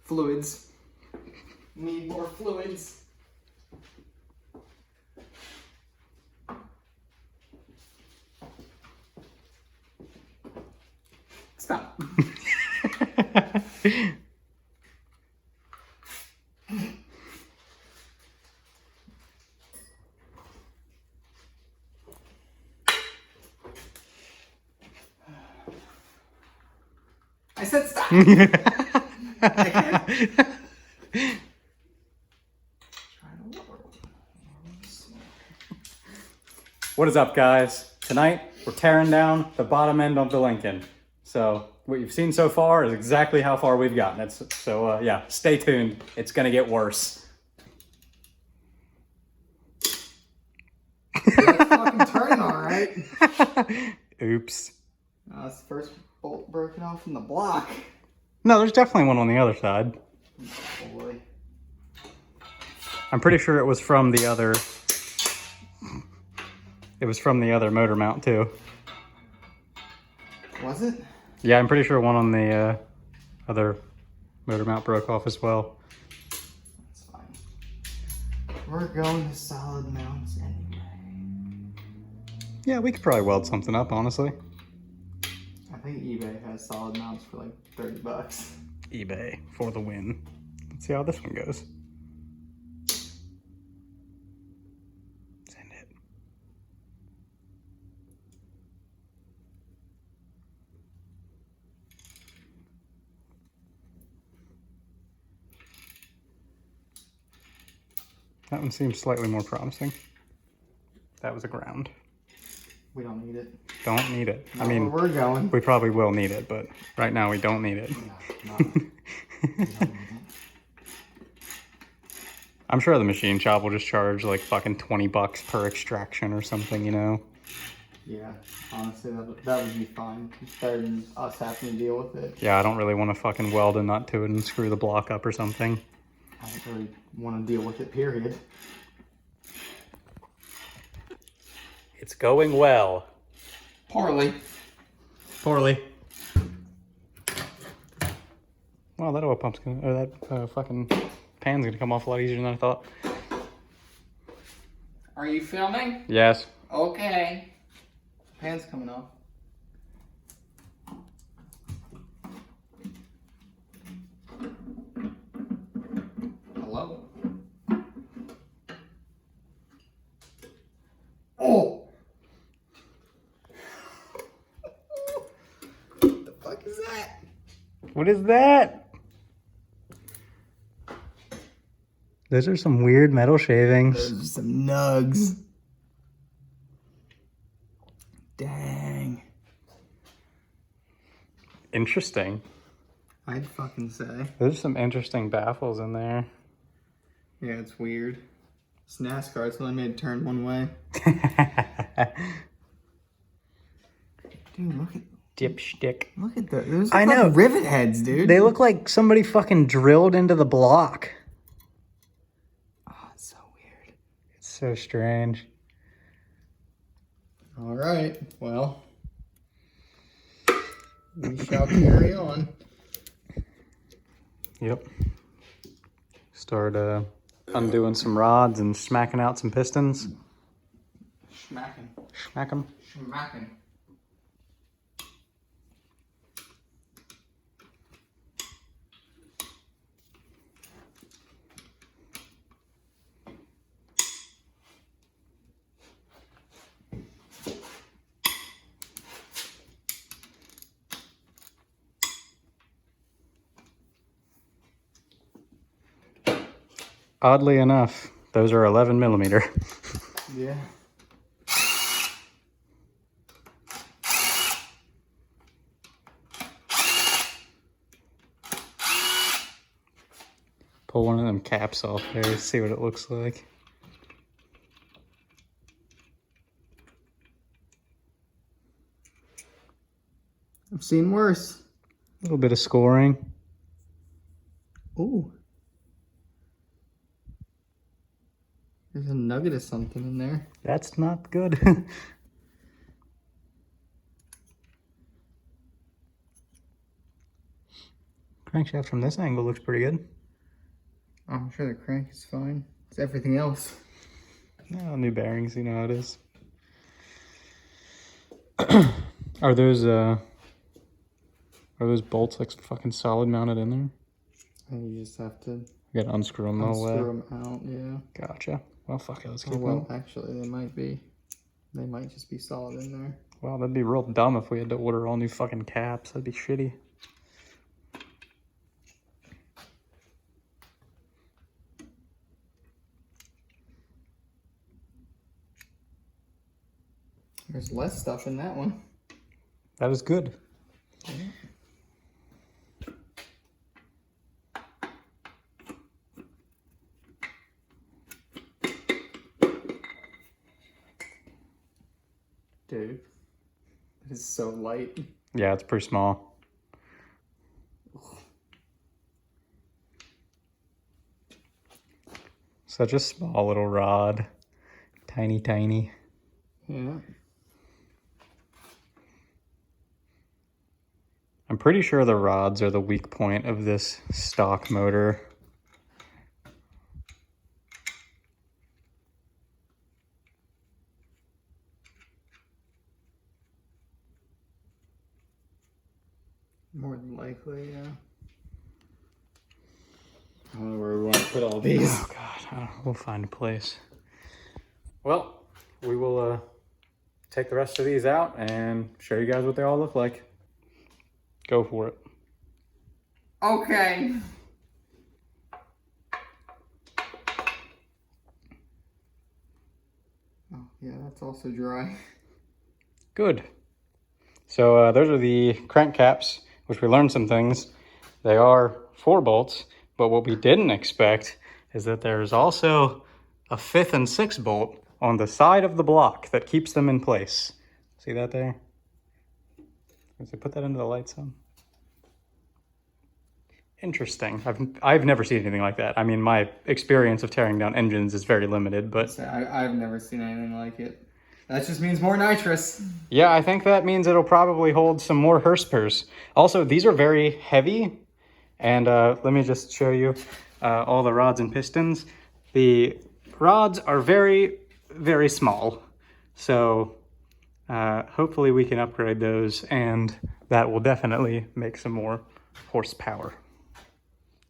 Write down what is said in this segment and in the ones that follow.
Fluids. Need more fluids. Stop. I said stop. What is up, guys? Tonight we're tearing down the bottom end of the Lincoln. So what you've seen so far is exactly how far we've gotten. Yeah, stay tuned. It's gonna get worse. That's fucking turning all right. Oops. That's the first bolt broken off from the block. No, there's definitely one on the other side. Oh boy. I'm pretty sure it was from the other. It was from the other motor mount too. Was it? Yeah, I'm pretty sure one on the other motor mount broke off as well. That's fine. We're going to solid mounts anyway. Yeah, we could probably weld something up, honestly. I think eBay has solid mounts for like 30 bucks. eBay for the win. Let's see how this one goes. Send it. That one seems slightly more promising. That was a ground. We don't need it. Don't need it. Not I mean, where we're going. we probably will need it, but right now we don't need it. No, we don't need it. I'm sure the machine shop will just charge like fucking 20 bucks per extraction or something, you know? Yeah, honestly, that would be fine. It's better than us having to deal with it. Yeah, I don't really want to fucking weld a nut to it and screw the block up or something. I don't really want to deal with it, period. It's going well. Poorly. Poorly. Well, that oil pump's gonna, or that fucking pan's gonna come off a lot easier than I thought. Are you filming? Yes. Okay. Pan's coming off. Hello? Oh! What the fuck is that? What is that? Those are some weird metal shavings. Those are some nugs. Dang. Interesting. I'd fucking say. There's some interesting baffles in there. Yeah, it's weird. It's NASCAR, it's only made it turn one way. Dude, look at Dipstick. those. Those I look know. like rivet heads, dude. They look like somebody fucking drilled into the block. Oh, it's so weird. It's so strange. All right, well, we shall carry on. Yep. Start undoing some rods and smacking out some pistons. Schmacking. Smack them. Schmacking. Oddly enough, those are 11 millimeter. Yeah. Pull one of them caps off there, see what it looks like. I've seen worse. A little bit of scoring. Ooh. There's a nugget of something in there. That's not good. Crankshaft from this angle looks pretty good. Oh, I'm sure the crank is fine. It's everything else. No, new bearings, you know how it is. Are those bolts like fucking solid mounted in there? And you just have to You gotta unscrew them the whole way. unscrew them out, yeah. Gotcha. Well, fuck it, let's keep Oh, well, them. actually, they might be. They might just be solid in there. Wow, that'd be real dumb if we had to order all new fucking caps. That'd be shitty. There's less stuff in that one. That is good. Yeah. Dude, it is so light. Yeah, it's pretty small. Such a small little rod. Tiny, tiny. Yeah. I'm pretty sure the rods are the weak point of this stock motor. More than likely, yeah. I don't know where we want to put all these. Oh god, we'll find a place. Well, we will take the rest of these out and show you guys what they all look like. Go for it. Okay. Oh, yeah, that's also dry. Good. So those are the crank caps, which we learned some things. They are 4 bolts, but what we didn't expect is that there's also a 5th and 6th bolt on the side of the block that keeps them in place. See that there? Let's put that into the light some. Interesting. I've never seen anything like that. I mean, my experience of tearing down engines is very limited, but I've never seen anything like it. That just means more nitrous. yeah, I think that means it'll probably hold some more Hurspers. Also, these are very heavy, and let me just show you all the rods and pistons. The rods are very, very small, so hopefully we can upgrade those, and that will definitely make some more horsepower.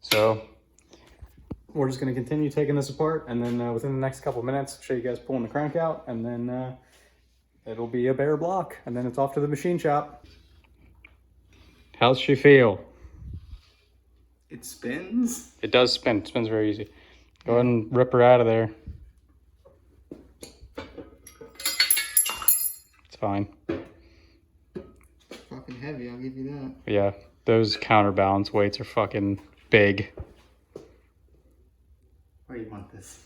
So we're just going to continue taking this apart, and then within the next couple of minutes, show you guys pulling the crank out, and then it'll be a bare block, and then it's off to the machine shop. How's she feel? It spins? It does spin. It spins very easy. Go ahead and rip her out of there. It's fine. Fucking heavy, I'll give you that. Yeah, those counterbalance weights are fucking big. Where do you want this?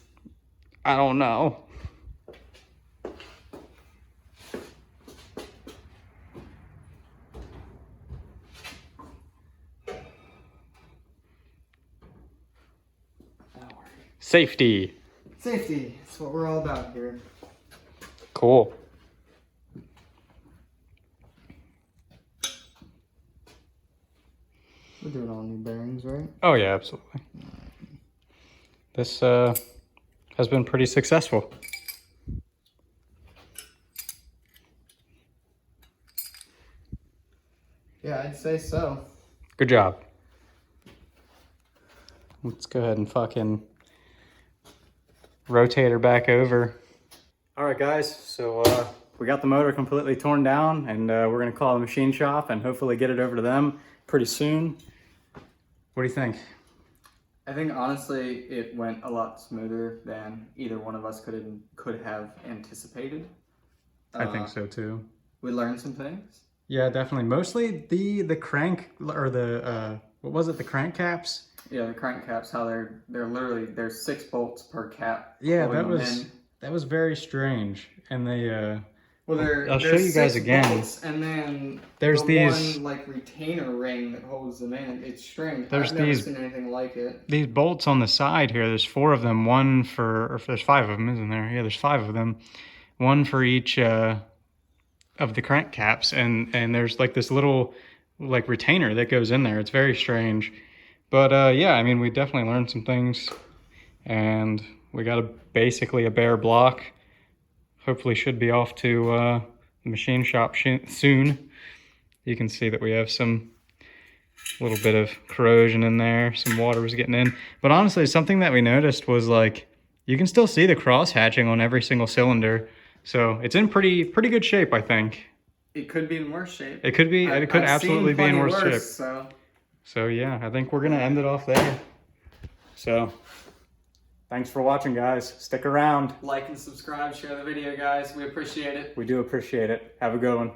I don't know. Safety. Safety. That's what we're all about here. Cool. We're doing all new bearings, right? Oh yeah, absolutely. This has been pretty successful. Yeah, I'd say so. Good job. Let's go ahead and fucking rotate her back over. All right, guys. So we got the motor completely torn down, and we're gonna call the machine shop and hopefully get it over to them pretty soon. What do you think? I think honestly it went a lot smoother than either one of us could have anticipated. I think so too. We learned some things. Yeah, definitely. Mostly the crank, or the what was it? The crank caps. Yeah, the crank caps. How they're literally there's 6 bolts per cap. Yeah, holding them in. that was very strange, and Well, I'll show there's you guys 6 again. bolts, and then There's the these- one like retainer ring that holds them in. It's strange. There's I've never these- seen anything like it. These bolts on the side here, there's 4 of them, one for, or there's 5 of them, isn't there? Yeah, there's 5 of them. One for each of the crank caps, and there's like this little like retainer that goes in there. It's very strange. But yeah, I mean, we definitely learned some things, and we got basically a bare block. Hopefully should be off to the machine shop soon. You can see that we have some little bit of corrosion in there. Some water was getting in. But honestly, something that we noticed was like, you can still see the cross hatching on every single cylinder. So it's in pretty good shape, I think. It could be in worse shape. It could be, it could absolutely be in worse shape. So. So yeah, I think we're gonna end it off there. So, thanks for watching, guys. Stick around. Like and subscribe, share the video, guys. We appreciate it. We do appreciate it. Have a good one.